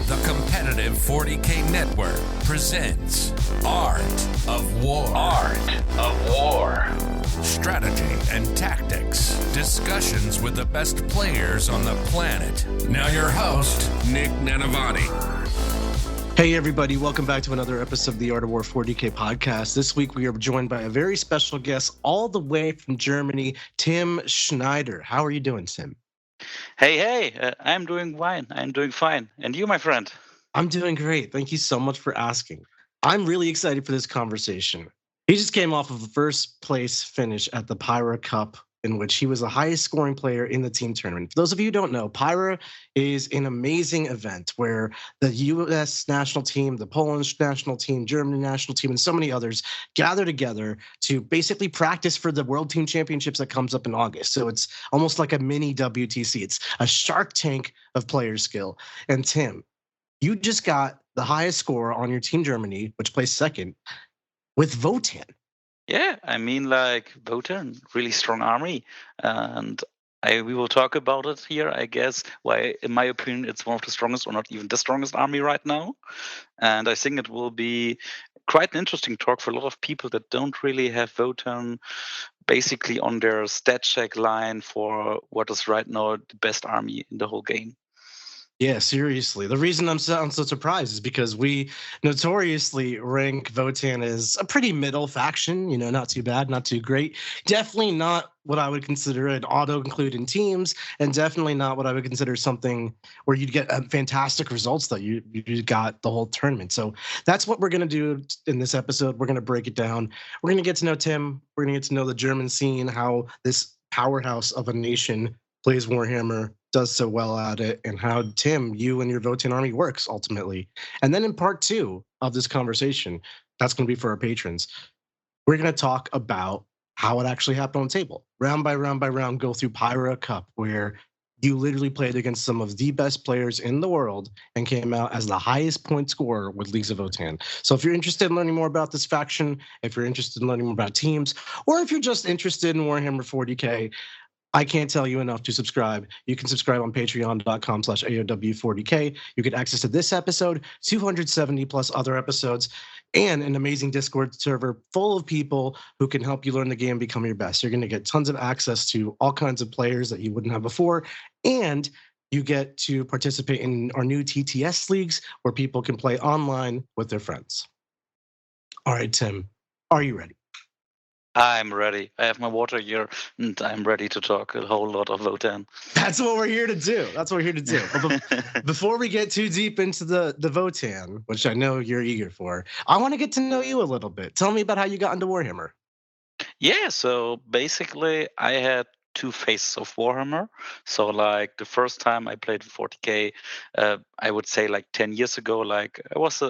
The competitive 40K network presents Art of War. Art of War. Strategy and tactics. Discussions with the best players on the planet. Now your host, Nick Nanavati. Hey everybody, welcome back to another episode of the Art of War 40K podcast. This week we are joined by a very special guest all the way from Germany, Tim Schneider. How are you doing, Tim? Hey, I'm doing fine. And you, my friend? I'm doing great. Thank you so much for asking. I'm really excited for this conversation. He just came off of the first place finish at the Pyra Cup, in which he was the highest scoring player in the team tournament. For those of you who don't know, Pyra is an amazing event where the US national team, the Polish national team, German national team, and so many others gather together to basically practice for the World Team Championships that comes up in August. So it's almost like a mini WTC. It's a shark tank of player skill. And Tim, you just got the highest score on your team Germany, which placed second, with Votann. Yeah, I mean, like, Votann, really strong army. And we will talk about it here, I guess, why, in my opinion, it's one of the strongest, or not even the strongest army right now. And I think it will be quite an interesting talk for a lot of people that don't really have Votann basically on their stat check line for what is right now the best army in the whole game. Yeah, seriously. The reason I'm so surprised is because we notoriously rank Votann as a pretty middle faction, you know, not too bad, not too great. Definitely not what I would consider an auto-include in teams, and definitely not what I would consider something where you'd get fantastic results that you got the whole tournament. So that's what we're going to do in this episode. We're going to break it down. We're going to get to know Tim. We're going to get to know the German scene, how this powerhouse of a nation plays Warhammer, does so well at it, and how, Tim, you and your Votann army works ultimately. And then in part two of this conversation, that's going to be for our patrons, we're going to talk about how it actually happened on the table. Round by round by round, go through Pyra Cup, where you literally played against some of the best players in the world and came out as the highest point scorer with Leagues of Votann. So if you're interested in learning more about this faction, if you're interested in learning more about teams, or if you're just interested in Warhammer 40K, I can't tell you enough to subscribe. You can subscribe on patreon.com/AOW40K. You get access to this episode, 270 plus other episodes, and an amazing Discord server full of people who can help you learn the game and become your best. You're going to get tons of access to all kinds of players that you wouldn't have before. And you get to participate in our new TTS leagues where people can play online with their friends. All right, Tim, are you ready? I'm ready. I have my water here, and I'm ready to talk a whole lot of Votann. That's what we're here to do. But before we get too deep into the Votann, which I know you're eager for, I want to get to know you a little bit. Tell me about how you got into Warhammer. Yeah, so basically, I had two phases of Warhammer. So, like, the first time I played 40K, I would say like 10 years ago, like I was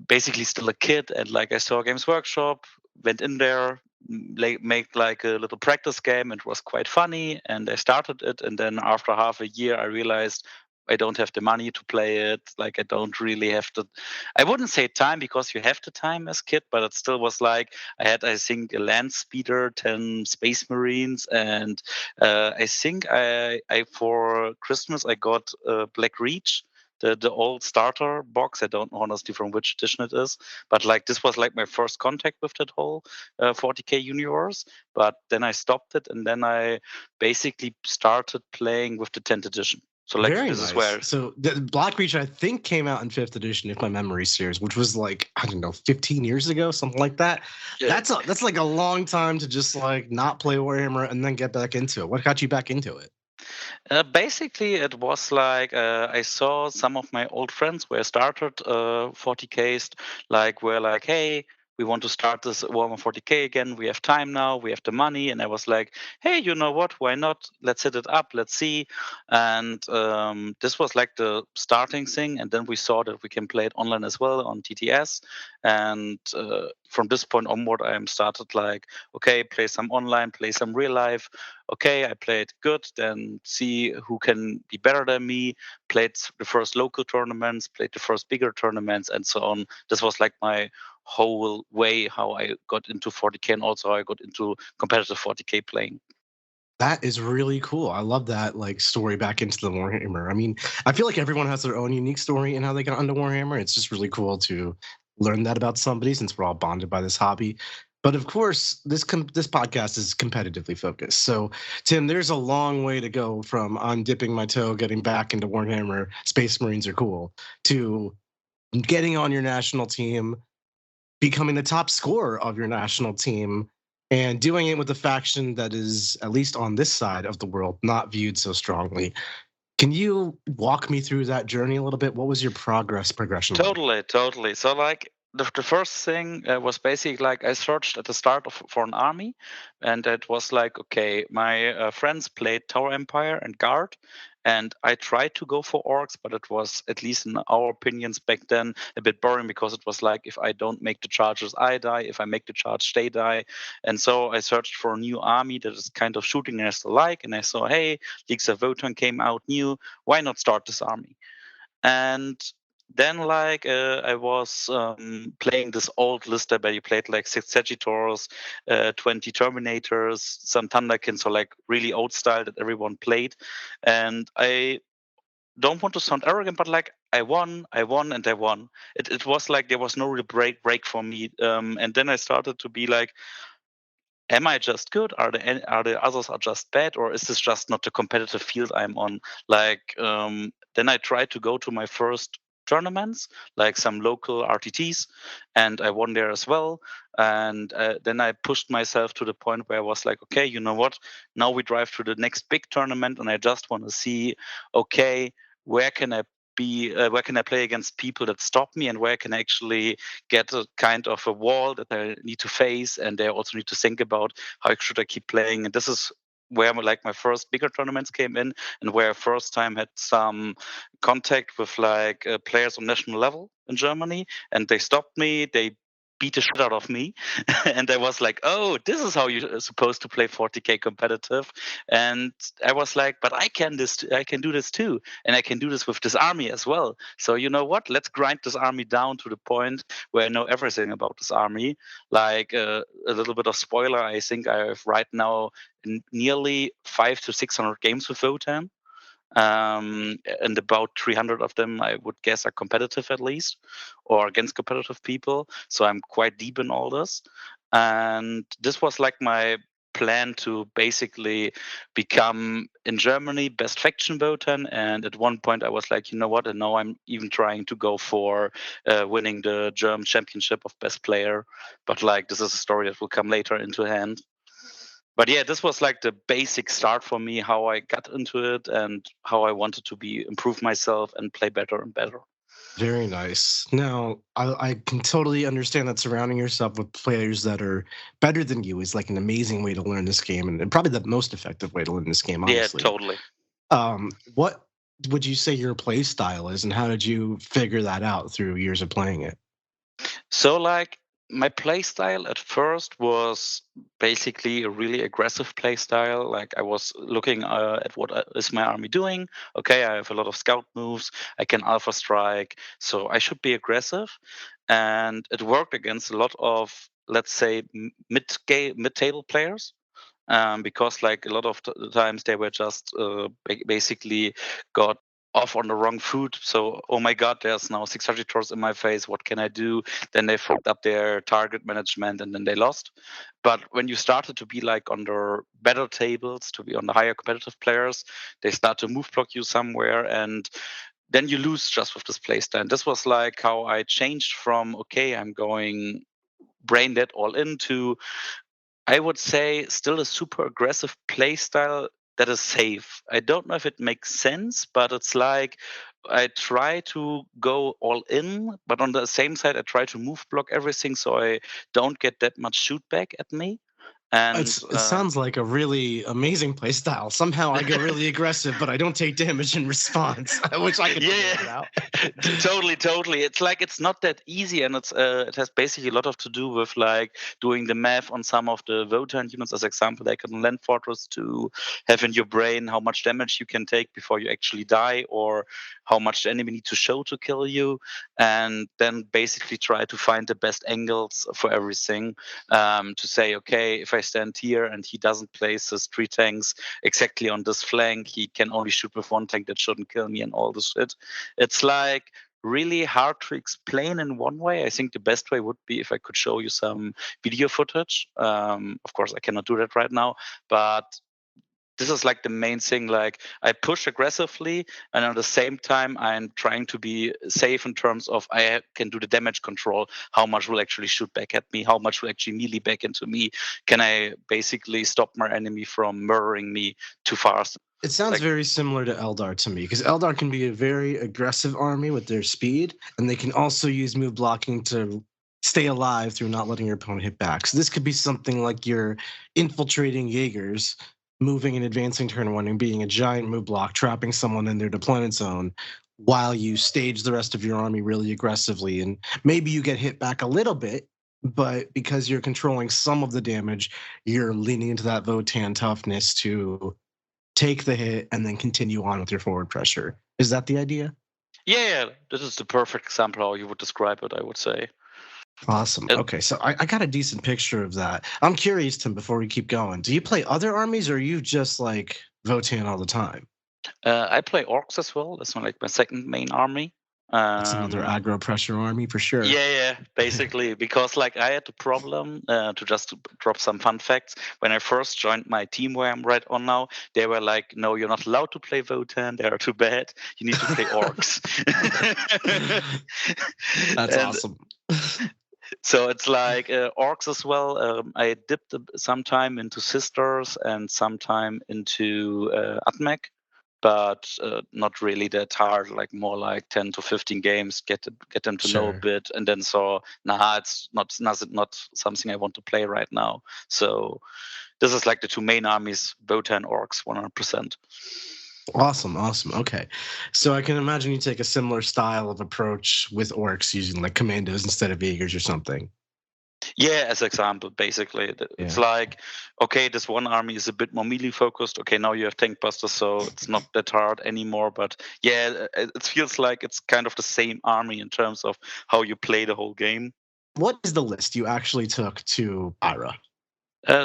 basically still a kid, and like I saw Games Workshop, went in there, made like a little practice game. It was quite funny, and I started it. And then after half a year, I realized I don't have the money to play it. Like, I don't really have the, I wouldn't say time, because you have the time as kid, but it still was like, I had, I think, a land speeder, 10 space marines. And I think I for Christmas, I got Black Reach, the old starter box. I don't know honestly from which edition it is, but like this was like my first contact with that whole 40K universe. But then I stopped it, and then I basically started playing with the 10th edition. So like Very this nice. is where. So the Black Reach, I think, came out in 5th edition, if my memory serves, which was like, I don't know, 15 years ago, something like that. Yeah. That's like a long time to just like not play Warhammer and then get back into it. What got you back into it? Basically, it was like I saw some of my old friends where I started 40Ks, like were like, hey, we want to start this Warhammer 40K again. We have time now. We have the money. And I was like, hey, you know what? Why not? Let's hit it up. Let's see. And this was like the starting thing. And then we saw that we can play it online as well on TTS. And from this point onward, I started like, okay, play some online, play some real life. Okay, I played good, then see who can be better than me, played the first local tournaments, played the first bigger tournaments, and so on. This was like my whole way how I got into 40K, and also how I got into competitive 40K playing. That is really cool. I love that like story back into the Warhammer. I mean, I feel like everyone has their own unique story in how they got into Warhammer. It's just really cool to learn that about somebody since we're all bonded by this hobby. But of course, this podcast is competitively focused. So, Tim, there's a long way to go from I'm dipping my toe, getting back into Warhammer, Space Marines are cool, to getting on your national team, becoming the top scorer of your national team, and doing it with a faction that is, at least on this side of the world, not viewed so strongly. Can you walk me through that journey a little bit? What was your progression? Totally. So like the first thing was basically like I searched at the start for an army, and it was like, okay, my friends played Tower Empire and Guard, and I tried to go for orcs, but it was, at least in our opinions back then, a bit boring because it was like, if I don't make the charges, I die. If I make the charge, they die. And so I searched for a new army that is kind of shooting as alike, and I saw, hey, Leagues of Votann came out new. Why not start this army? And then like I was playing this old list where you played like 6 Sagittars, 20 Terminators, some Thunderkins, so like really old style that everyone played. And I don't want to sound arrogant, but like I won. It was like there was no real break for me. And then I started to be like, am I just good? Are the others are just bad, or is this just not the competitive field I'm on? Like then I tried to go to my first tournaments, like some local RTTs, and I won there as well. And then I pushed myself to the point where I was like, okay, you know what? Now we drive to the next big tournament, and I just want to see, okay, where can I play against people that stop me, and where can I actually get a kind of a wall that I need to face, and I also need to think about how should I keep playing. And this is where like my first bigger tournaments came in, and where I first time had some contact with like players on national level in Germany, and they stopped me. They beat the shit out of me, and I was like, oh, this is how you're supposed to play 40k competitive. And I was like, but I can do this too, and I can do this with this army as well. So you know what, let's grind this army down to the point where I know everything about this army. Like a little bit of spoiler, I think I have right now nearly 500 to 600 games with Votann. And about 300 of them, I would guess, are competitive at least, or against competitive people. So I'm quite deep in all this. And this was like my plan to basically become, in Germany, best faction Votann. And at one point I was like, you know what, and now I'm even trying to go for winning the German championship of best player. But like, this is a story that will come later into hand. But yeah, this was like the basic start for me, how I got into it and how I wanted to improve myself and play better and better. Very nice. Now, I can totally understand that surrounding yourself with players that are better than you is like an amazing way to learn this game, and probably the most effective way to learn this game, honestly. Yeah, totally. What would you say your play style is, and how did you figure that out through years of playing it? So like, my playstyle at first was basically a really aggressive playstyle. Like I was looking at what is my army doing. Okay, I have a lot of scout moves. I can alpha strike, so I should be aggressive. And it worked against a lot of, let's say, mid-table players. Because like a lot of times they were just basically got off on the wrong foot. So, oh my God, there's now 6 Sagittars in my face. What can I do? Then they fucked up their target management and then they lost. But when you started to be like on the better tables, to be on the higher competitive players, they start to move block you somewhere, and then you lose just with this playstyle. This was like how I changed from, okay, I'm going brain dead all in, to, I would say, still a super aggressive playstyle that is safe. I don't know if it makes sense, but it's like I try to go all in, but on the same side, I try to move block everything so I don't get that much shoot back at me. And it sounds like a really amazing play style. Somehow I get really aggressive, but I don't take damage in response. I wish I could figure it out. Totally. It's like it's not that easy, and it has basically a lot to do with like doing the math on some of the Votann units, as example, like Hekaton Land Fortress, to have in your brain how much damage you can take before you actually die, or how much the enemy need to show to kill you, and then basically try to find the best angles for everything, to say, okay, if I stand here and he doesn't place his 3 tanks exactly on this flank, he can only shoot with 1 tank that shouldn't kill me and all this shit. It's like really hard to explain in one way. I think the best way would be if I could show you some video footage. Of course, I cannot do that right now, but this is like the main thing. Like, I push aggressively, and at the same time, I'm trying to be safe in terms of I can do the damage control. How much will actually shoot back at me? How much will actually melee back into me? Can I basically stop my enemy from murdering me too fast? It sounds very similar to Eldar to me, because Eldar can be a very aggressive army with their speed, and they can also use move blocking to stay alive through not letting your opponent hit back. So this could be something like you're infiltrating Jaegers, moving and advancing turn 1 and being a giant move block, trapping someone in their deployment zone while you stage the rest of your army really aggressively. And maybe you get hit back a little bit, but because you're controlling some of the damage, you're leaning into that Votann toughness to take the hit and then continue on with your forward pressure. Is that the idea? Yeah, this is the perfect example how you would describe it, I would say. Awesome. Okay, so I got a decent picture of that. I'm curious, Tim, before we keep going, do you play other armies, or are you just like Votann all the time? I play orcs as well. That's like my second main army. That's another aggro pressure army for sure. Yeah, basically, because like I had the problem, to just drop some fun facts. When I first joined my team where I'm right on now, they were like, no, you're not allowed to play Votann. They are too bad. You need to play orcs. That's awesome. So it's like orcs as well. I dipped some time into Sisters and some time into Atmec, but not really that hard. Like more like 10 to 15 games, get them to know a bit, and then saw, it's not something I want to play right now. So this is like the 2 main armies: Votann, orcs, 100%. Awesome. Okay. So I can imagine you take a similar style of approach with orcs, using like commandos instead of Jaegers or something. Yeah, as example, basically. It's like, okay, this one army is a bit more melee focused. Okay, now you have tank busters, so it's not that hard anymore. But yeah, it feels like it's kind of the same army in terms of how you play the whole game. What is the list you actually took to Pyra?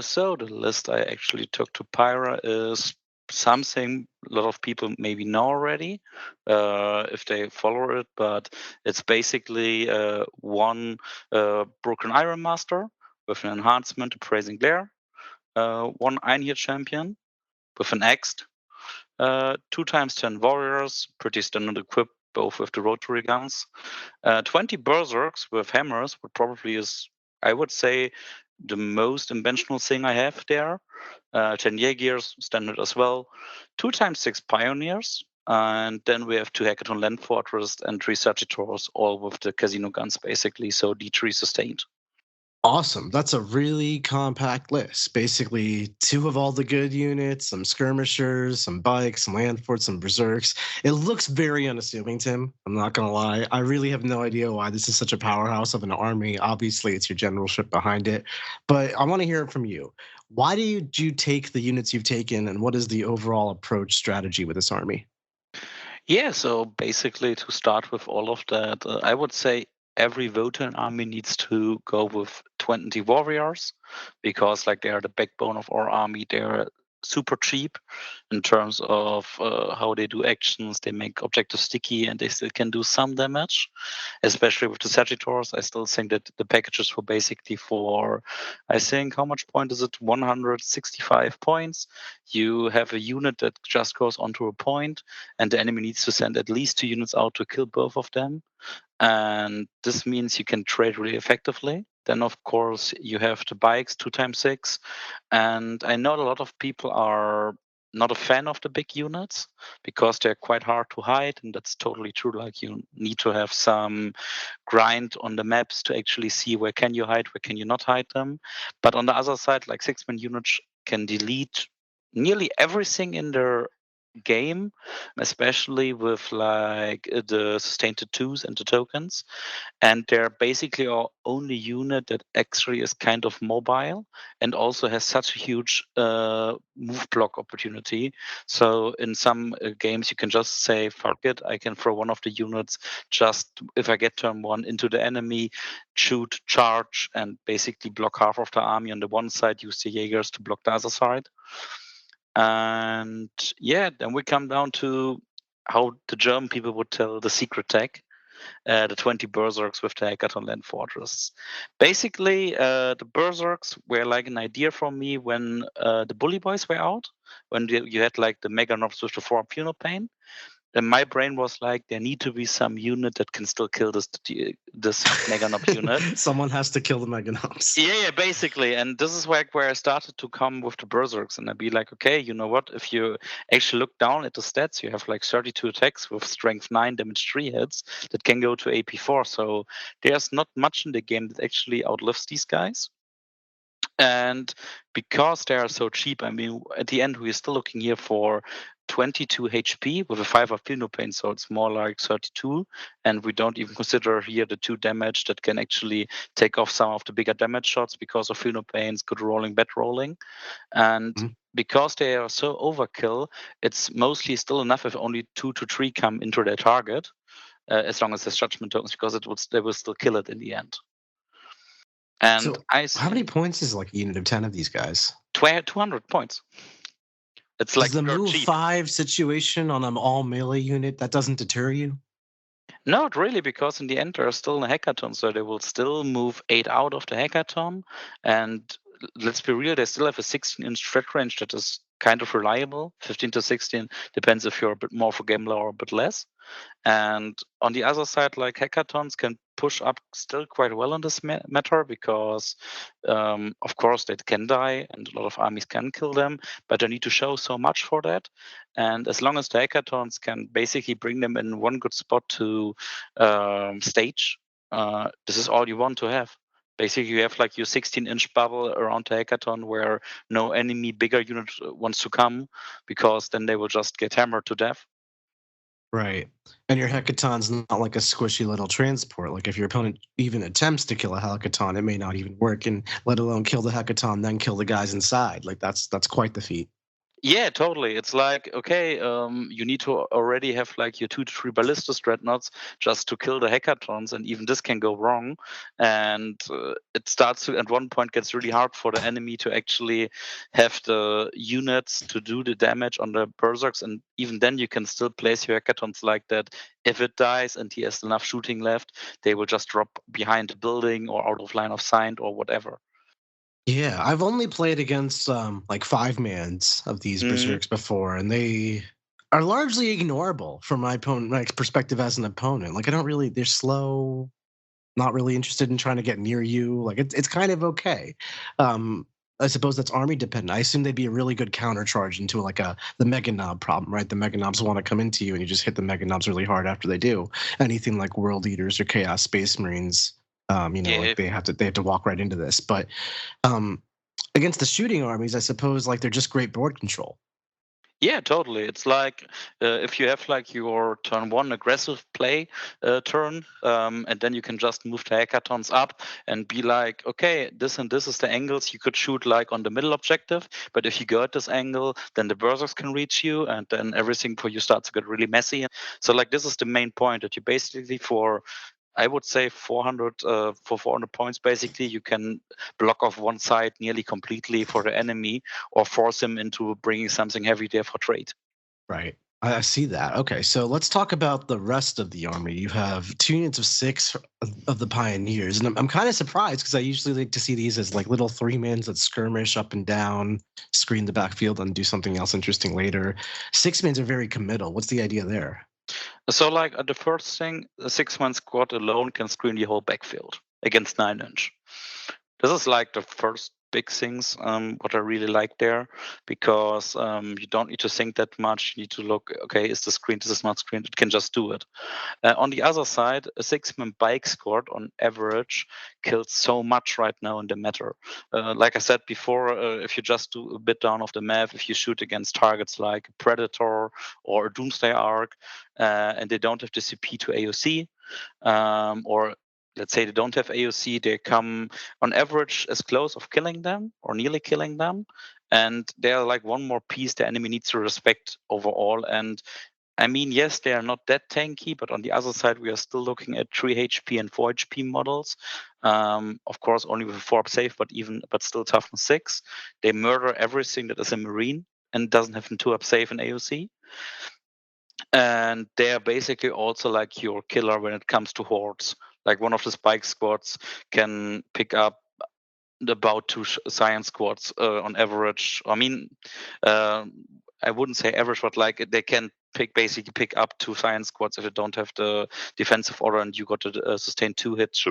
So the list I actually took to Pyra is something a lot of people maybe know already if they follow it, but it's basically 1 Brôkhyr Iron-master with an enhancement, Appraising Glare, 1 Einhyr Champion with an Axe, 2 times 10 Warriors, pretty standard equipped, both with the rotary guns, 20 Beserks with hammers, what probably is, I would say, the most inventional thing I have there. 10 Yaegirs, standard as well. 2 times 6 Pioneers. And then we have 2 Hekaton Land Fortress and 3 Sagittars, all with the casino guns, basically. So D3 sustained. Awesome. That's a really compact list. Basically, 2 of all the good units, some skirmishers, some bikes, some land forts, some berserks. It looks very unassuming, Tim. I'm not going to lie. I really have no idea why this is such a powerhouse of an army. Obviously, it's your generalship behind it. But I want to hear it from you. Why did you take the units you've taken, and what is the overall approach strategy with this army? Yeah, so basically, to start with all of that, I would say every Votann army needs to go with 20 warriors, because like they are the backbone of our army. They're super cheap in terms of how they do actions. They make objectives sticky, and they still can do some damage, especially with the Sagittars. I still think that the packages were basically for, I think, how much point is it? 165 points. You have a unit that just goes onto a point, and the enemy needs to send at least 2 units out to kill both of them. And this means you can trade really effectively. Then, of course, you have the bikes, 2 times 6. And I know a lot of people are not a fan of the big units because they're quite hard to hide. And that's totally true. Like, you need to have some grind on the maps to actually see where can you hide, where can you not hide them. But on the other side, like 6-man units can delete nearly everything in their game, especially with like the sustained tattoos and the tokens. And they're basically our only unit that actually is kind of mobile and also has such a huge move block opportunity. So in some games, you can just say, fuck it, I can throw one of the units just if I get turn one into the enemy, shoot, charge, and basically block half of the army on the one side, use the Jaegers to block the other side. And yeah, then we come down to how the German people would tell the secret tag. The 20 Berserks with the Hekaton Land Fortress. Basically, the Berserks were like an idea from me when the Bully Boys were out, when you had like the Mega Knobs with the 4 Funeral Pain. And my brain was like, there need to be some unit that can still kill this Mega Knob unit. Someone has to kill the Mega Knobs. Yeah, basically. And this is like where I started to come with the Berserks. And I'd be like, okay, you know what? If you actually look down at the stats, you have like 32 attacks with strength 9, damage 3 hits that can go to AP4. So there's not much in the game that actually outlives these guys. And because they are so cheap, I mean, at the end, we're still looking here for 22 HP with a 5 of Funeral Pain, so it's more like 32. And we don't even consider here the 2 damage that can actually take off some of the bigger damage shots because of Funeral Pains, good rolling, bad rolling. And because they are so overkill, it's mostly still enough if only 2 to 3 come into their target, as long as there's judgment tokens, because they will still kill it in the end. And so how many points is like a unit of 10 of these guys? 200 points. It's like the move cheap. 5 situation on an all melee unit, that doesn't deter you? Not really, because in the end they're still in a Hekaton, so they will still move 8 out of the Hekaton. And let's be real, they still have a 16-inch threat range that is kind of reliable. 15 to 16 depends if you're a bit more for Gambler or a bit less. And on the other side, like Hekatons can push up still quite well in this matter because, of course, they can die and a lot of armies can kill them, but they need to show so much for that. And as long as the Hekatons can basically bring them in one good spot to stage, this is all you want to have. Basically, you have like your 16-inch bubble around the Hekaton where no enemy bigger unit wants to come, because then they will just get hammered to death. Right. And your Hekaton's not like a squishy little transport. Like if your opponent even attempts to kill a Hekaton, it may not even work, and let alone kill the Hekaton, then kill the guys inside. Like that's quite the feat. Yeah, totally. It's like, okay, you need to already have like your 2 to 3 ballistas dreadnoughts just to kill the Hekatons, and even this can go wrong. And it starts to, at one point, gets really hard for the enemy to actually have the units to do the damage on the Berserks, and even then you can still place your Hekatons like that. If it dies and he has enough shooting left, they will just drop behind the building or out of line of sight or whatever. Yeah, I've only played against like 5-mans of these Berserks before, and they are largely ignorable from my perspective as an opponent. Like they're slow, not really interested in trying to get near you. Like it's kind of okay. I suppose that's army dependent. I assume they'd be a really good countercharge into like the Mega Knob problem, right? The Mega Knobs want to come into you, and you just hit the Mega Knobs really hard after they do. Anything like World Eaters or Chaos Space Marines. Like they have to walk right into this. But against the shooting armies, I suppose like they're just great board control. Yeah, totally. It's like if you have like your turn 1 aggressive play turn, and then you can just move the Hekatons up and be like, okay, this and this is the angles you could shoot like on the middle objective. But if you go at this angle, then the Berserks can reach you, and then everything for you starts to get really messy. So like this is the main point, that you basically I would say 400 points, basically, you can block off one side nearly completely for the enemy or force him into bringing something heavy there for trade. Right. I see that. Okay, so let's talk about the rest of the army. You have 2 units of 6 of the Pioneers, and I'm kind of surprised because I usually like to see these as like little 3-mans that skirmish up and down, screen the backfield, and do something else interesting later. 6-mans are very committal. What's the idea there? So, like, the first thing, the 6-man squad alone can screen the whole backfield against 9-inch. This is like the first big things what I really like there, because you don't need to think that much. You need to look, okay, is this screened, is this not screened? It can just do it. On the other side, a 6-man bike squad on average kills so much right now in the meta. Like I said before, if you just do a bit down of the map, if you shoot against targets like Predator or a Doomsday Arc, and they don't have the CP to AOC, or let's say they don't have AOC, they come on average as close of killing them or nearly killing them. And they're like one more piece the enemy needs to respect overall. And I mean, yes, they are not that tanky, but on the other side, we are still looking at 3 HP and 4 HP models. Of course, only with a 4-up save, but still toughness 6. They murder everything that is a Marine and doesn't have a 2-up save in AOC. And they are basically also like your killer when it comes to hordes. Like one of the spike squads can pick up about 2 science squads on average. I mean, I wouldn't say average, but like they can basically pick up 2 science squads if they don't have the defensive order and you got to sustain 2 hits,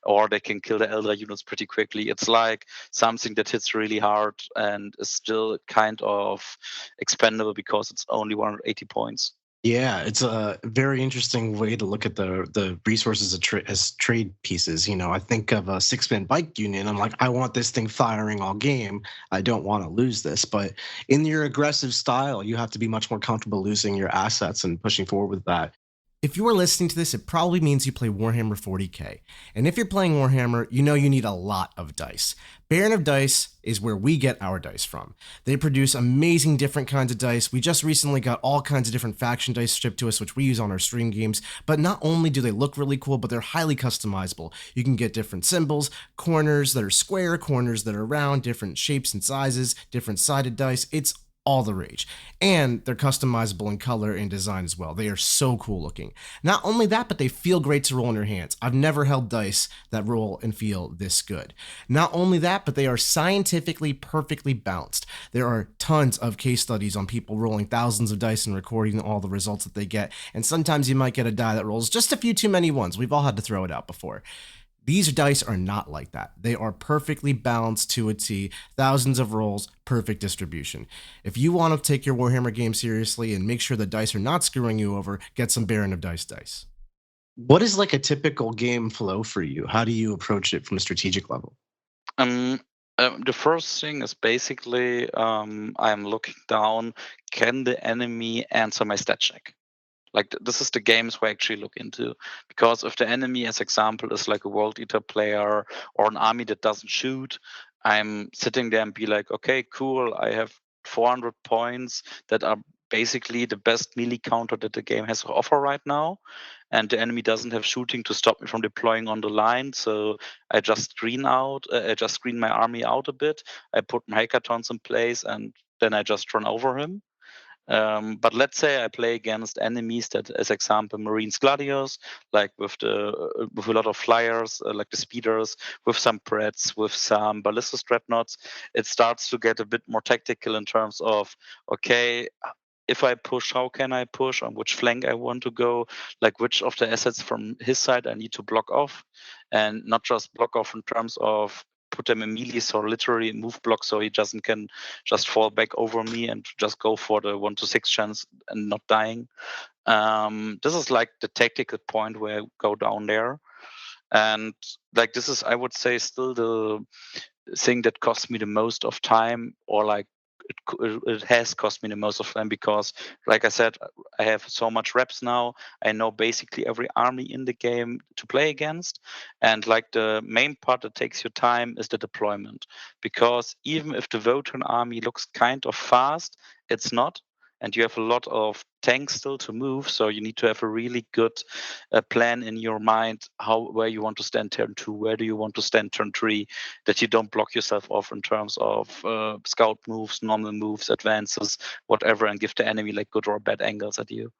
or they can kill the elder units pretty quickly. It's like something that hits really hard and is still kind of expendable because it's only 180 points. Yeah, it's a very interesting way to look at the resources as trade pieces. You know, I think of a 6-man bike unit, and I'm like, I want this thing firing all game. I don't want to lose this. But in your aggressive style, you have to be much more comfortable losing your assets and pushing forward with that. If you are listening to this, it probably means you play Warhammer 40k. And if you're playing Warhammer, you know you need a lot of dice. Baron of Dice is where we get our dice from. They produce amazing different kinds of dice. We just recently got all kinds of different faction dice shipped to us, which we use on our stream games. But not only do they look really cool, but they're highly customizable. You can get different symbols, corners that are square, corners that are round, different shapes and sizes, different sided dice. It's all the rage. And they're customizable in color and design as well. They are so cool looking. Not only that, but they feel great to roll in your hands. I've never held dice that roll and feel this good. Not only that, but they are scientifically perfectly balanced. There are tons of case studies on people rolling thousands of dice and recording all the results that they get. And sometimes you might get a die that rolls just a few too many ones. We've all had to throw it out before. These dice are not like that. They are perfectly balanced to a T, thousands of rolls, perfect distribution. If you want to take your Warhammer game seriously and make sure the dice are not screwing you over, get some Baron of Dice. What is like a typical game flow for you? How do you approach it from a strategic level? The first thing is basically I'm looking down, can the enemy answer my stat check? Like this is the games we actually look into, because if the enemy, as example, is like a World Eater player or an army that doesn't shoot, I'm sitting there and be like, okay, cool, I have 400 points that are basically the best melee counter that the game has to offer right now, and the enemy doesn't have shooting to stop me from deploying on the line, so I just screen my army out a bit, I put my Hekatons in place, and then I just run over him. But let's say I play against enemies that, as example, Marines Gladiators, like with a lot of flyers, like the speeders, with some Preds, with some Ballista Dreadnoughts. It starts to get a bit more tactical in terms of, okay, if I push, how can I push, on which flank I want to go, like which of the assets from his side I need to block off, and not just block off in terms of put them in melee, so literally move block so he can just fall back over me and just go for the 1 to 6 chance and not dying. This is like the tactical point where I go down there. And like this is, I would say, still the thing that costs me the most of time, or like it has cost me the most of time, because like I said, I have so much reps now. I know basically every army in the game to play against, and like the main part that takes your time is the deployment, because even if the Votann army looks kind of fast, it's not, and you have a lot of tanks still to move, so you need to have a really good plan in your mind where you want to stand turn 2, where do you want to stand turn 3, that you don't block yourself off in terms of scout moves, normal moves, advances, whatever, and give the enemy like good or bad angles at you.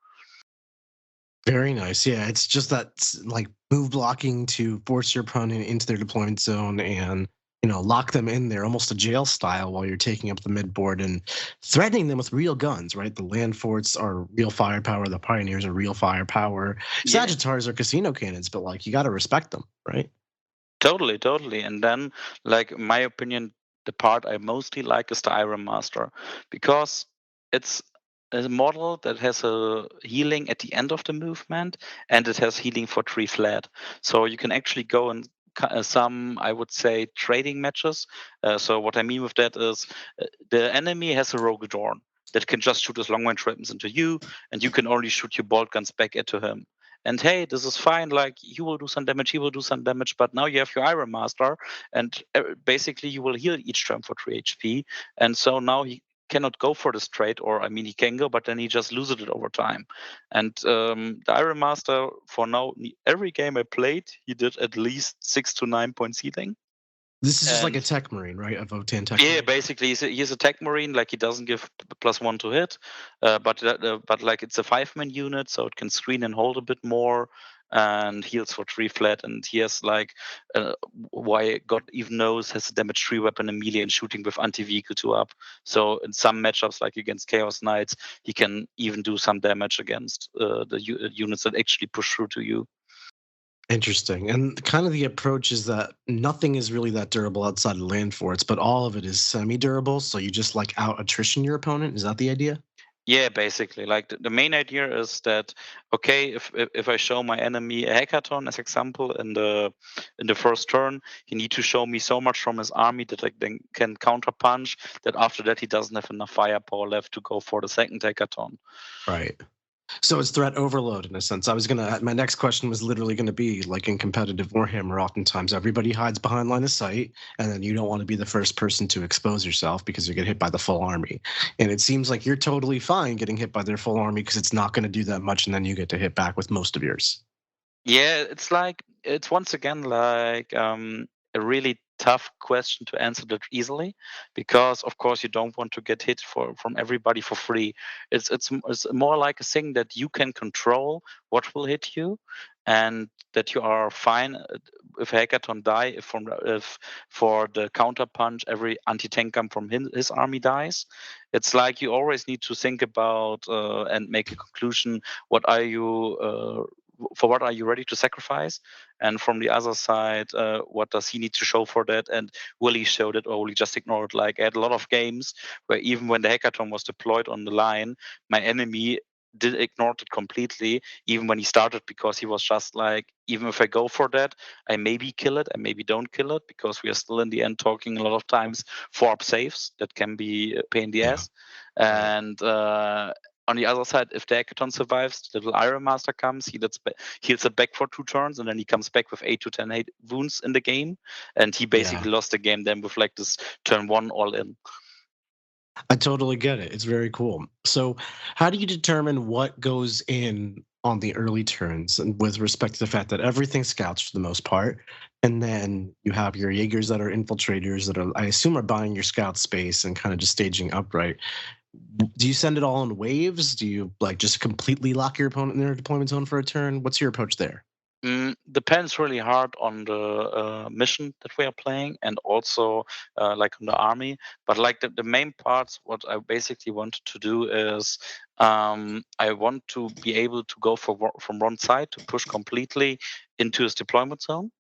Very nice. Yeah, it's just that like move blocking to force your opponent into their deployment zone and lock them in there, almost a jail style, while you're taking up the mid board and threatening them with real guns, right? The land forts are real firepower. The pioneers are real firepower. Yeah. Sagittars are casino cannons, but like you got to respect them, right? Totally. And then, like, my opinion, the part I mostly like is the Iron-master, because it's a model that has a healing at the end of the movement, and it has healing for 3 flat. So you can actually go in some, I would say, trading matches. So what I mean with that is the enemy has a Rogue Dorn that can just shoot his long-range weapons into you, and you can only shoot your bolt guns back into him. And hey, this is fine. Like, you will do some damage, he will do some damage, but now you have your Iron-master, and basically you will heal each turn for 3 HP. And so now he cannot go for this trade, or I mean, he can go, but then he just loses it over time. And the Iron-master, for now, every game I played, he did at least 6 to 9 points healing. This is just like a tech marine, right? A Votann tech Yeah, marine. basically, he's a tech marine. Like, he doesn't give +1 to hit, but like, it's a 5-man unit, so it can screen and hold a bit more, and heals for 3 flat. And he has like, why God even knows, has a damage 3 weapon and melee and shooting with anti-vehicle 2 up. So in some matchups, like against Chaos Knights, he can even do some damage against the units that actually push through to you. Interesting. And kind of the approach is that nothing is really that durable outside of land forts, but all of it is semi-durable. So you just like out attrition your opponent. Is that the idea? Yeah, basically, like the main idea is that, okay, if I show my enemy a Hekaton as example in the first turn, he need to show me so much from his army that I then can counter punch, that after that he doesn't have enough firepower left to go for the second Hekaton. Right. So it's threat overload in a sense. My next question was literally gonna be, like in competitive Warhammer, oftentimes everybody hides behind line of sight, and then you don't want to be the first person to expose yourself because you get hit by the full army. And it seems like you're totally fine getting hit by their full army because it's not going to do that much, and then you get to hit back with most of yours. Yeah, it's once again like a really tough question to answer that easily, because of course you don't want to get hit from everybody for free. It's more like a thing that you can control what will hit you, and that you are fine if Hekaton die, if for the counter punch every anti-tank gun from his army dies. It's like you always need to think about and make a conclusion. What are you ready to sacrifice? And from the other side, what does he need to show for that? And will he show that, or will he just ignore it? Like, I had a lot of games where even when the Hekaton was deployed on the line, my enemy did ignore it completely, even when he started, because he was just like, even if I go for that, I maybe kill it, I maybe don't kill it, because we are still in the end talking a lot of times 4-up saves that can be a pain in the ass. And on the other side, if the Hekaton survives, the little Iron-master comes, heals it back for 2 turns, and then he comes back with 8 to 10 wounds in the game, and he basically lost the game then with like this turn 1 all in. I totally get it. It's very cool. So how do you determine what goes in on the early turns, and with respect to the fact that everything scouts for the most part, and then you have your Jaegers that are infiltrators that are, I assume, are buying your scout space and kind of just staging upright? Do you send it all in waves? Do you like just completely lock your opponent in their deployment zone for a turn? What's your approach there? Depends really hard on the mission that we are playing, and also like on the army. But like the main parts, what I basically wanted to do is I want to be able to go from one side to push completely into his deployment zone,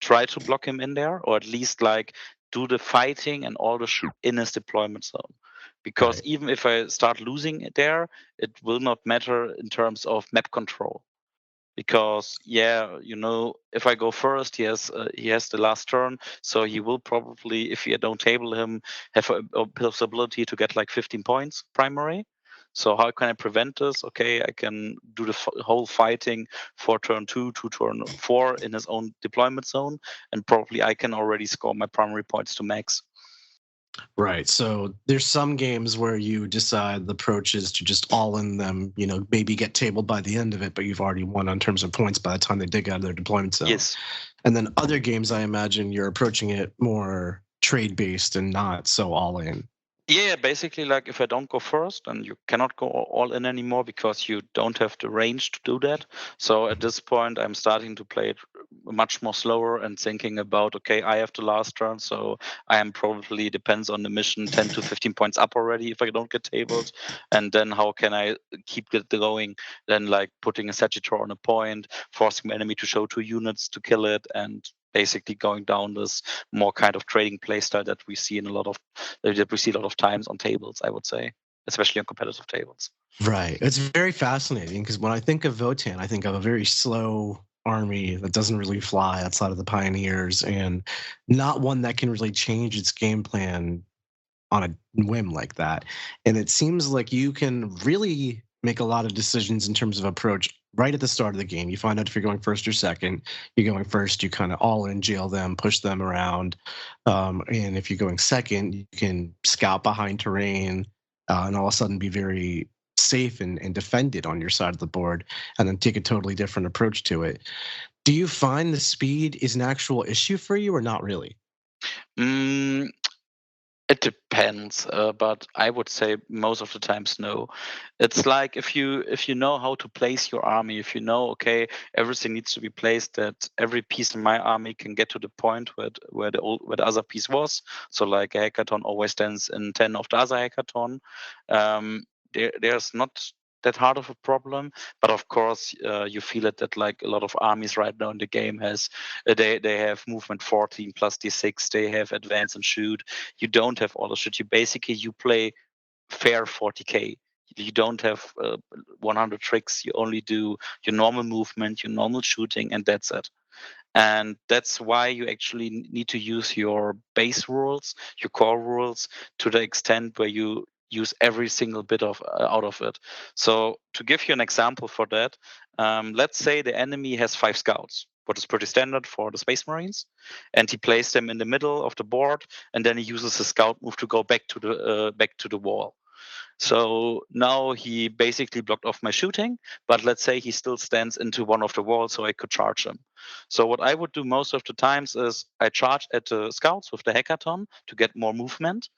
try to block him in there, or at least like do the fighting and all the shit in his deployment zone. Because even if I start losing it there, it will not matter in terms of map control. Because if I go first, he has the last turn, so he will probably, if you don't table him, have a possibility to get like 15 points primary. So how can I prevent this? Okay, I can do the whole fighting for turn 2 to turn 4 in his own deployment zone, and probably I can already score my primary points to max. Right. So there's some games where you decide the approach is to just all in them, maybe get tabled by the end of it, but you've already won on terms of points by the time they dig out of their deployment zone. Yes. And then other games, I imagine you're approaching it more trade-based and not so all in. Yeah, basically, like if I don't go first, then you cannot go all in anymore because you don't have the range to do that. So at this point, I'm starting to play it much more slower and thinking about, okay, I have the last turn, so I am probably, depends on the mission, 10 to 15 points up already if I don't get tabled. And then how can I keep it going? Then like putting a Sagittar on a point, forcing my enemy to show 2 units to kill it, and basically going down this more kind of trading playstyle that we see a lot of times on tables, I would say, especially on competitive tables. Right. It's very fascinating because when I think of Votann, I think of a very slow army that doesn't really fly outside of the Pioneers, and not one that can really change its game plan on a whim like that. And it seems like you can really make a lot of decisions in terms of approach right at the start of the game. You find out if you're going first or second. You're going first, you kind of all in jail them, push them around. And if you're going second, you can scout behind terrain and all of a sudden be very safe and defended on your side of the board, and then take a totally different approach to it. Do you find the speed is an actual issue for you or not really? It depends, but I would say most of the times no. It's like if you know how to place your army, if you know, okay, everything needs to be placed that every piece in my army can get to the point where the other piece was. So like a Hekaton always stands in 10 of the other Hekaton. There's not that hard of a problem, but of course you feel it that like a lot of armies right now in the game has they have movement 14 plus d6, they have advance and shoot. You don't have all the shit. You play fair 40k. You don't have 100 tricks. You only do your normal movement, your normal shooting, and that's it. And that's why you actually need to use your base rules, your core rules, to the extent where you use every single bit of out of it. So to give you an example for that, let's say the enemy has 5 scouts, what is pretty standard for the Space Marines, and he places them in the middle of the board, and then he uses a scout move to go back to the wall. So now he basically blocked off my shooting, but let's say he still stands into one of the walls, so I could charge him. So what I would do most of the times is I charge at the scouts with the Hekaton to get more movement,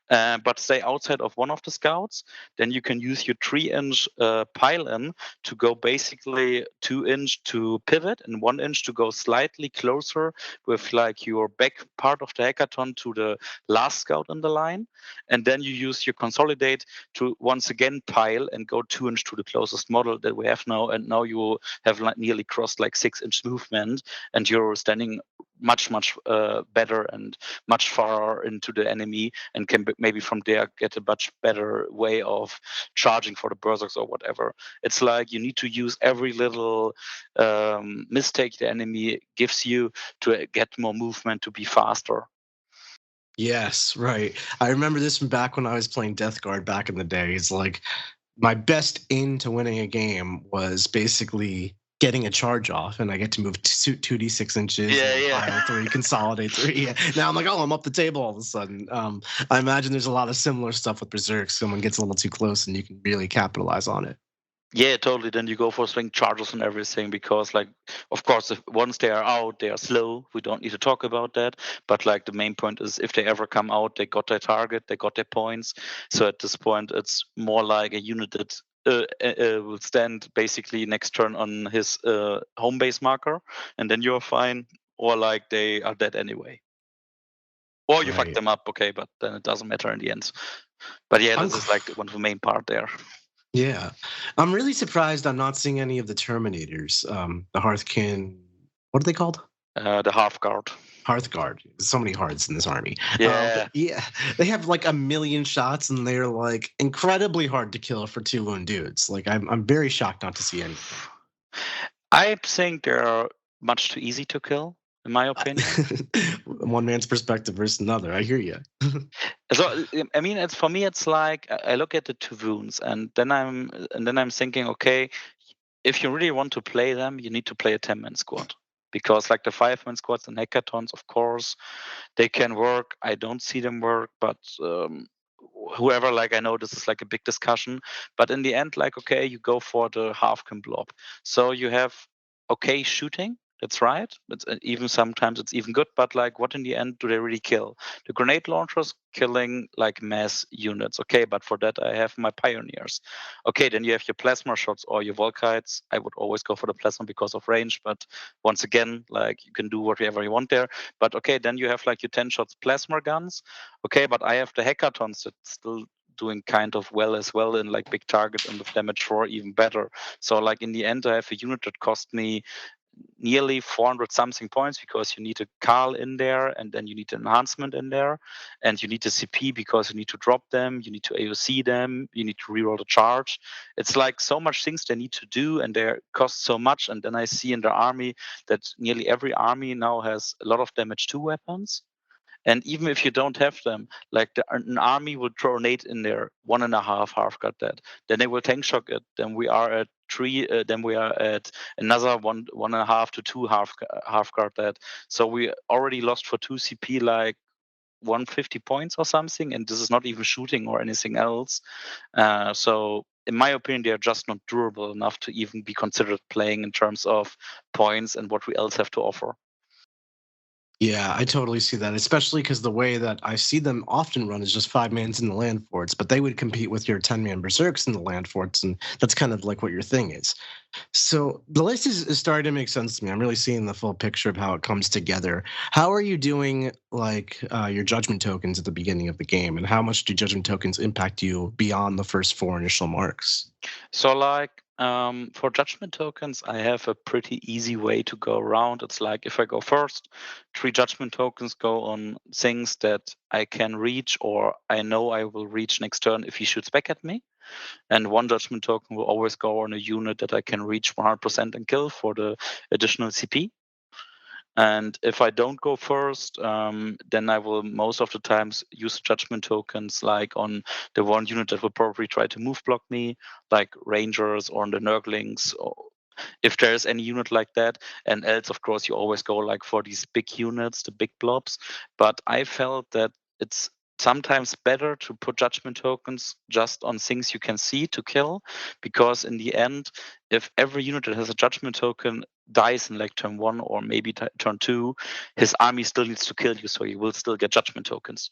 but stay outside of one of the scouts. Then you can use your 3-inch pile-in to go basically 2-inch to pivot and 1-inch to go slightly closer with like your back part of the Hekaton to the last scout in the line. And then you use your consolidate to once again pile and go 2-inch to the closest model that we have now. And now you have like nearly crossed like 6-inch movement, and you're standing much better and much far into the enemy, and can maybe from there get a much better way of charging for the berserks or whatever. It's like you need to use every little mistake the enemy gives you to get more movement, to be faster. Yes, right. I remember this from back when I was playing Death Guard back in the days. Like, my best into winning a game was basically getting a charge off, and I get to move 2d6 inches. Pile 3, consolidate 3. Yeah. Now I'm like, oh, I'm up the table all of a sudden. I imagine there's a lot of similar stuff with Berserk. Someone gets a little too close, and you can really capitalize on it. Yeah, totally. Then you go for swing charges and everything, because like, of course, once they are out, they are slow. We don't need to talk about that. But like the main point is, if they ever come out, they got their target, they got their points. So at this point, it's more like a unit that will stand basically next turn on his home base marker, and then you're fine. Or like they are dead anyway. Or you fuck them up, okay, but then it doesn't matter in the end. But yeah, this is like one of the main part there. Yeah, I'm really surprised I'm not seeing any of the Terminators. The Hearthkyn, what are they called? The Hearthguard. Hearthguard. There's so many hearts in this army. Yeah. Yeah, they have like 1,000,000 shots, and they're like incredibly hard to kill for 2 wound dudes. Like, I'm very shocked not to see any. I think they're much too easy to kill, in my opinion. One man's perspective versus another. I hear you. So I mean, it's for me. It's like I look at the 2 wounds, and then I'm thinking, okay, if you really want to play them, you need to play a 10-man squad, because like the 5-man squads and hackathons, of course, they can work. I don't see them work, but whoever, like, I know this is like a big discussion, but in the end, like, okay, you go for the Hearthkyn blob. So you have okay shooting. That's right. It's even sometimes it's even good, but like, what in the end do they really kill? The grenade launchers killing like mass units. Okay, but for that I have my pioneers. Okay, then you have your plasma shots or your Volkites. I would always go for the plasma because of range, but once again, like, you can do whatever you want there. But okay, then you have like your 10 shots plasma guns. Okay, but I have the hackathons that still doing kind of well as well in like big target and with damage 4 even better. So like in the end, I have a unit that cost me nearly 400 something points because you need a Carl in there, and then you need an enhancement in there, and you need a CP because you need to drop them, you need to AOC them, you need to reroll the charge. It's like so much things they need to do, and they cost so much. And then I see in the army that nearly every army now has a lot of damage 2 weapons. And even if you don't have them, like an army will throw a nade in there, 1.5 half-guard dead. Then they will tank shock it. Then we are at 3. Then we are at another 1.5 to 2 half-guard dead. So we already lost for 2 CP like 150 points or something, and this is not even shooting or anything else. So in my opinion, they are just not durable enough to even be considered playing in terms of points and what we else have to offer. Yeah, I totally see that, especially because the way that I see them often run is just 5-mans in the land forts, but they would compete with your 10-man berserks in the land forts, and that's kind of like what your thing is. So the list is starting to make sense to me. I'm really seeing the full picture of how it comes together. How are you doing, like, your judgment tokens at the beginning of the game, and how much do judgment tokens impact you beyond the first 4 initial marks? So, like, for judgment tokens, I have a pretty easy way to go around. It's like if I go first, 3 judgment tokens go on things that I can reach or I know I will reach next turn if he shoots back at me. And 1 judgment token will always go on a unit that I can reach 100% and kill for the additional CP. And if I don't go first, then I will most of the times use judgment tokens like on the 1 unit that will probably try to move block me, like Rangers or on the Nurglings, or if there's any unit like that. And else, of course, you always go like for these big units, the big blobs. But I felt that it's sometimes better to put judgment tokens just on things you can see to kill, because in the end, if every unit that has a judgment token dies in like turn 1 or maybe turn 2, his army still needs to kill you, so you will still get judgment tokens.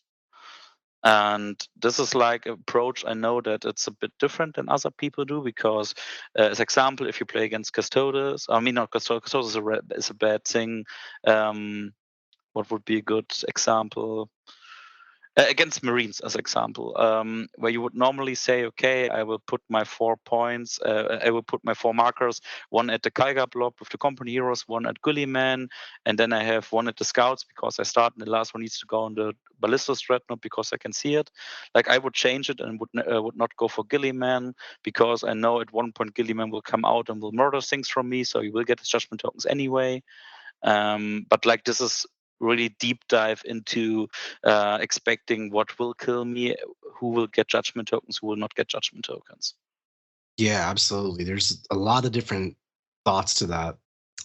And this is like an approach I know that it's a bit different than other people do, because as example, if you play against Custodes, I mean not Custodes is a bad thing. What would be a good example? Against Marines, as example, where you would normally say, okay, I will put my 4 points, I will put my 4 markers, 1 at the Kaiga blob with the company heroes, 1 at Gulliman, and then I have 1 at the scouts because I start, and the last one needs to go on the Ballistos Dreadnought because I can see it. Like I would change it and would not go for Gilliman, because I know at one point Gilliman will come out and will murder things from me, so you will get his judgment tokens anyway. But like this is really deep dive into expecting what will kill me, who will get judgment tokens, who will not get judgment tokens. Yeah, absolutely. There's a lot of different thoughts to that,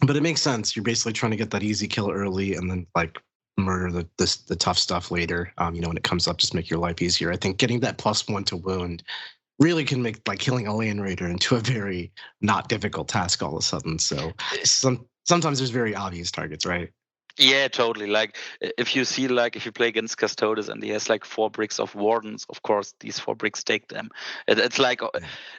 but it makes sense. You're basically trying to get that easy kill early and then like murder the tough stuff later. When it comes up, just make your life easier. I think getting that +1 to wound really can make like killing a land raider into a very not difficult task all of a sudden. So sometimes there's very obvious targets, right? Yeah, totally. Like if you see, like if you play against Custodes and he has like 4 bricks of Wardens, of course these 4 bricks take them. It's like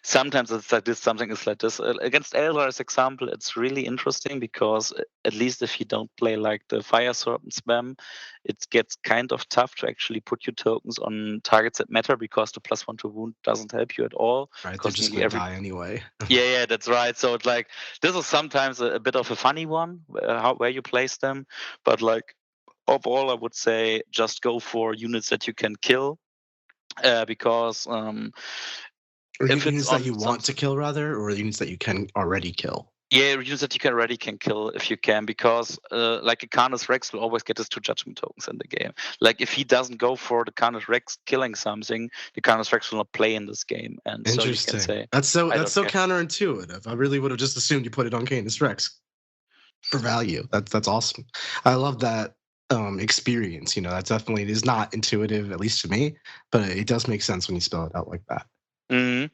sometimes it's like this, something is like this. Against Eldar, as example, it's really interesting because at least if you don't play like the Fire Serpent spam, it gets kind of tough to actually put your tokens on targets that matter, because the +1 to wound doesn't help you at all. Right, they're just gonna die anyway. Yeah, that's right. So it's like this is sometimes a bit of a funny one, where you place them. But like overall, I would say just go for units that you can kill, because or if units that you want to kill rather, or units that you can already kill. Yeah, units that you can already kill if you can, because like a Canis Rex will always get his 2 judgment tokens in the game. Like if he doesn't go for the Canis Rex killing something, the Canis Rex will not play in this game. And interesting. So you can say, that's so counterintuitive. I really would have just assumed you put it on Canis Rex for value. That's awesome. I love that experience. That definitely is not intuitive, at least to me, but it does make sense when you spell it out like that. Mm-hmm.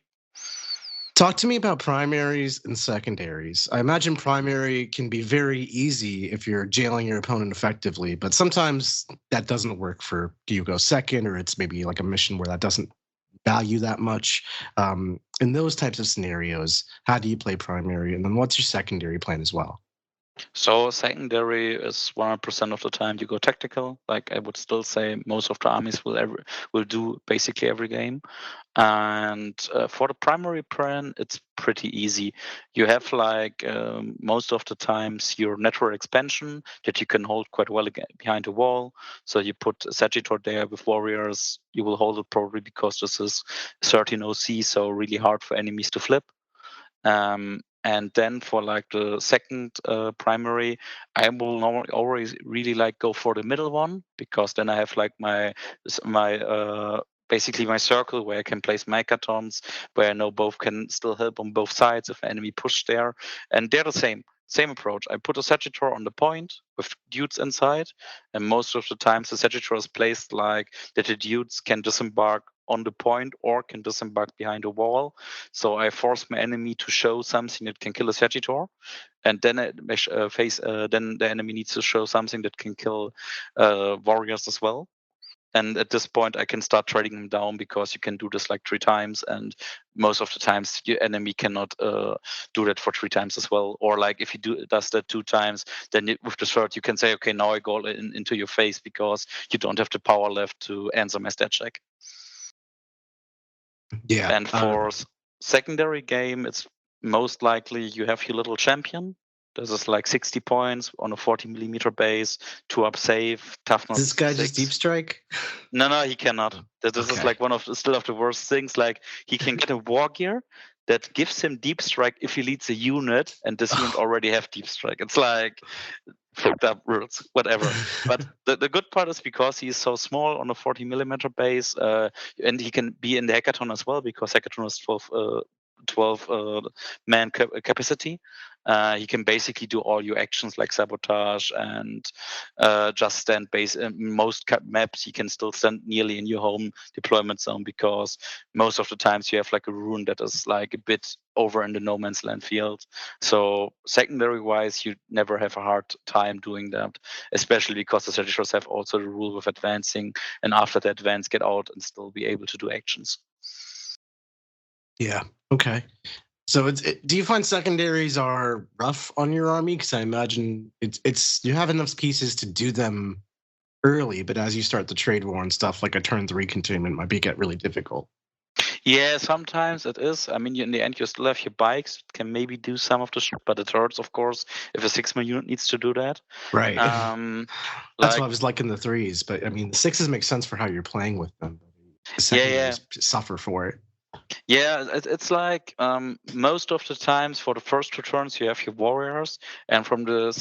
Talk to me about primaries and secondaries. I imagine primary can be very easy if you're jailing your opponent effectively, but sometimes that doesn't work for you go second, or it's maybe like a mission where that doesn't value that much. In those types of scenarios, how do you play primary? And then what's your secondary plan as well? So secondary is 100% of the time you go tactical. Like I would still say most of the armies will do basically every game. And for the primary plan, it's pretty easy. You have like most of the times your network expansion that you can hold quite well behind a wall. So you put a Sagittor there with warriors. You will hold it probably because this is 13 OC, so really hard for enemies to flip. And then for like the second primary, I will normally always really like go for the middle one, because then I have like my basically my circle where I can place my Hekatons, where I know both can still help on both sides if an enemy push there. And they're the same approach. I put a Sagittor on the point with dudes inside, and most of the times the Sagittor is placed like that the dudes can disembark on the point or can disembark behind a wall. So I force my enemy to show something that can kill a Sagittor, and then then the enemy needs to show something that can kill warriors as well. And at this point, I can start trading them down, because you can do this like 3 times, and most of the times your enemy cannot do that for 3 times as well. Or like if he does that 2 times, then with the third you can say, okay, now I go into your face, because you don't have the power left to answer my stat check. Yeah. And for secondary game, it's most likely you have your little champion. This is like 60 points on a 40mm base, 2-up save, toughness. Does this guy 6. just deep strike? No, he cannot. This is like one of the worst things. Like he can get a war gear that gives him deep strike if he leads a unit, and this unit already have deep strike. It's like fucked up rules, whatever. But the good part is, because he is so small on a 40mm base, and he can be in the Hekaton as well, because Hekaton is 12 man capacity. He can basically do all your actions like sabotage and just stand base. In most maps, he can still stand nearly in your home deployment zone, because most of the times you have like a rune that is like a bit over in the no man's land field. So secondary wise, you never have a hard time doing that, especially because the Sagitors have also the rule with advancing, and after the advance, get out and still be able to do actions. Yeah. Okay. So do you find secondaries are rough on your army? Because I imagine it's you have enough pieces to do them early, but as you start the trade war and stuff, like a turn 3 containment might get really difficult. Yeah, sometimes it is. I mean, in the end, you still have your bikes, can maybe do some of the shit, but it hurts, of course, if a 6-man unit needs to do that. Right. That's why I was liking the 3s, but I mean, the 6s make sense for how you're playing with them. The secondaries suffer for it. Yeah, it's like most of the times for the first 2 turns you have your warriors, and from the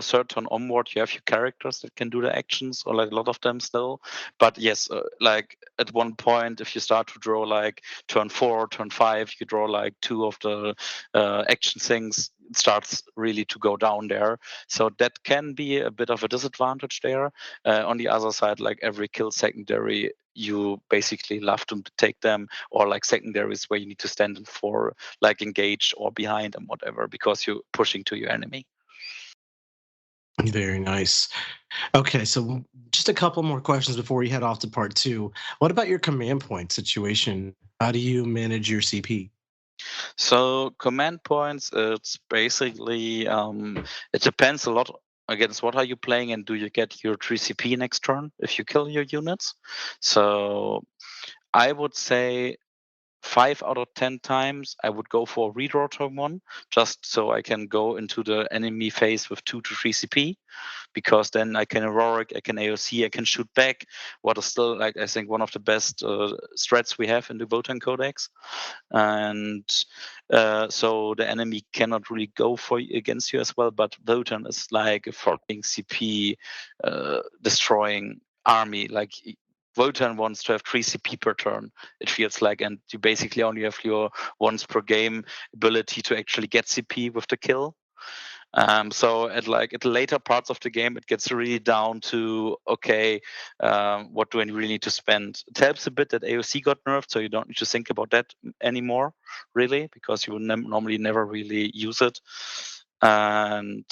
third turn onward you have your characters that can do the actions, or like a lot of them still. But yes, like at one point, if you start to draw like turn 4, turn 5, you draw like 2 of the action things, it starts really to go down there. So that can be a bit of a disadvantage there. On the other side, like every kill secondary, you basically love to take them, or like secondaries where you need to stand for like engage or behind and whatever, because you're pushing to your enemy. Very nice. Okay, so just a couple more questions before we head off to part 2. What about your command point situation? How do you manage your CP? So command points, it's basically it depends a lot against what are you playing, and do you get your 3 CP next turn if you kill your units. So I would say 5 out of 10 times I would go for redraw turn 1, just so I can go into the enemy phase with 2 to 3 CP, because then I can heroic, I can AOC, I can shoot back, what is still like I think one of the best strats we have in the Votann Codex. And so the enemy cannot really go against you as well, but Votann is like a fucking CP destroying army. Like Votann wants to have 3 CP per turn, it feels like, and you basically only have your once per game ability to actually get CP with the kill. So at the later parts of the game, it gets really down to, okay, what do I really need to spend? It helps a bit that AOC got nerfed, so you don't need to think about that anymore, really, because you normally never really use it. And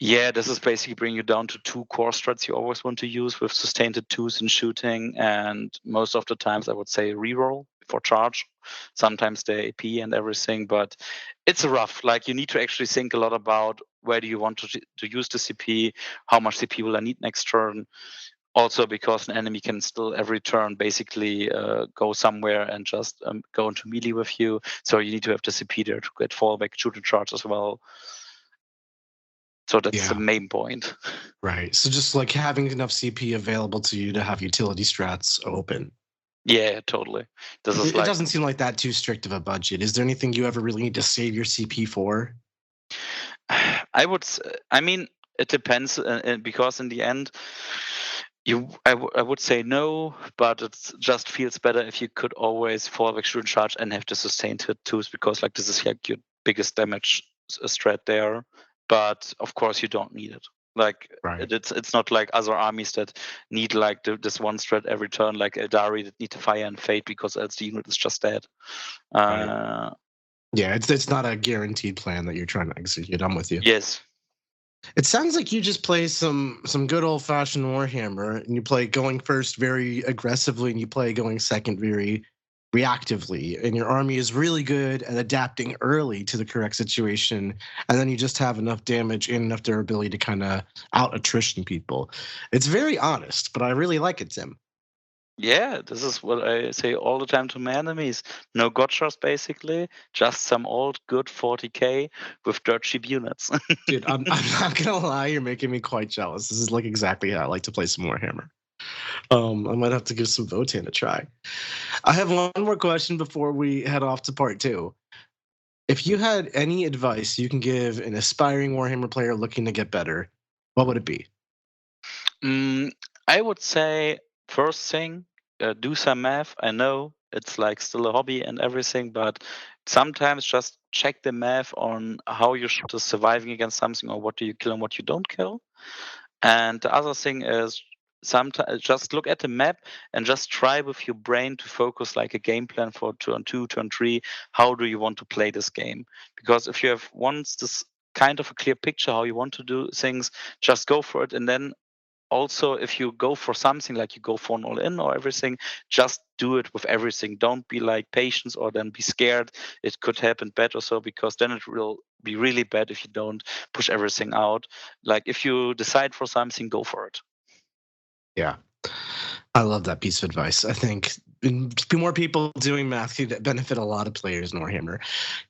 yeah, this is basically bringing you down to 2 core strats you always want to use with sustained 2s in shooting, and most of the times I would say reroll for charge, sometimes the AP and everything, but it's rough. Like you need to actually think a lot about where do you want to use the CP, how much CP will I need next turn. Also, because an enemy can still every turn basically go somewhere and just go into melee with you. So you need to have the CP there to get fallback, shoot and charge as well. So that's the main point. Right. So just like having enough CP available to you to have utility strats open. Yeah, totally. It doesn't seem like that too strict of a budget. Is there anything you ever really need to save your CP for? I mean, it depends, because in the end, I would say no, but it just feels better if you could always fallback, shoot and charge and have the sustained hit too, because like this is like your biggest damage strat there. But of course, you don't need it. Like it's not like other armies that need like this one strat every turn, like Eldari that need to fire and fade because else the unit is just dead. Yeah, it's not a guaranteed plan that you're trying to execute. I'm with you. Yes. It sounds like you just play some good old fashioned Warhammer, and you play going first very aggressively, and you play going second very reactively, and your army is really good at adapting early to the correct situation, and then you just have enough damage and enough durability to kind of out attrition people. It's very honest, but I really like it, Tim. Yeah, this is what I say all the time to my enemies. No gotchas, basically, just some old good 40k with dirt cheap units. Dude, I'm not gonna lie, you're making me quite jealous. This is like exactly how I like to play some Warhammer. I might have to give some Votann a try. I have one more question before we head off to part 2. If you had any advice you can give an aspiring Warhammer player looking to get better, what would it be? I would say, first thing, do some math. I know it's like still a hobby and everything, but sometimes just check the math on how you're surviving against something, or what do you kill and what you don't kill. And the other thing is, sometimes just look at the map and just try with your brain to focus like a game plan for turn 2, turn 3. How do you want to play this game? Because if you have once this kind of a clear picture how you want to do things, just go for it. And then also, if you go for something, like you go for an all-in or everything, just do it with everything. Don't be like patient or then be scared it could happen bad or so, because then it will be really bad if you don't push everything out. Like if you decide for something, go for it. Yeah, I love that piece of advice. I think more people doing math could benefit a lot of players in Warhammer.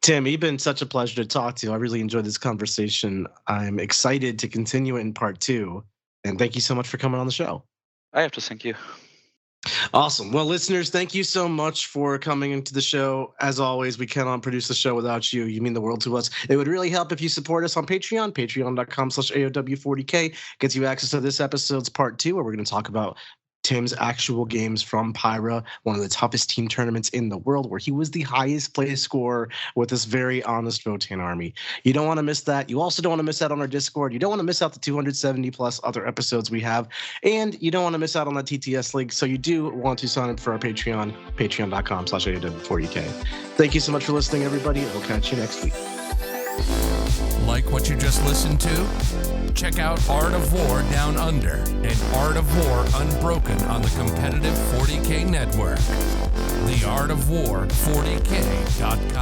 Tim, you've been such a pleasure to talk to. I really enjoyed this conversation. I'm excited to continue it in part 2. And thank you so much for coming on the show. I have to thank you. Awesome. Well, listeners, thank you so much for coming into the show. As always, we cannot produce the show without you. You mean the world to us. It would really help if you support us on Patreon. Patreon.com/AOW40K gets you access to this episode's part 2, where we're going to talk about Tim's actual games from Pyra, one of the toughest team tournaments in the world, where he was the highest play scorer with this very honest Votann army. You don't want to miss that. You also don't want to miss out on our Discord. You don't want to miss out the 270 plus other episodes we have. And you don't want to miss out on that TTS League. So you do want to sign up for our Patreon, patreon.com/AOW40K. Thank you so much for listening, everybody. We'll catch you next week. Like what you just listened to? Check out Art of War Down Under and Art of War Unbroken on the competitive 40K network. The Art of War 40K.com.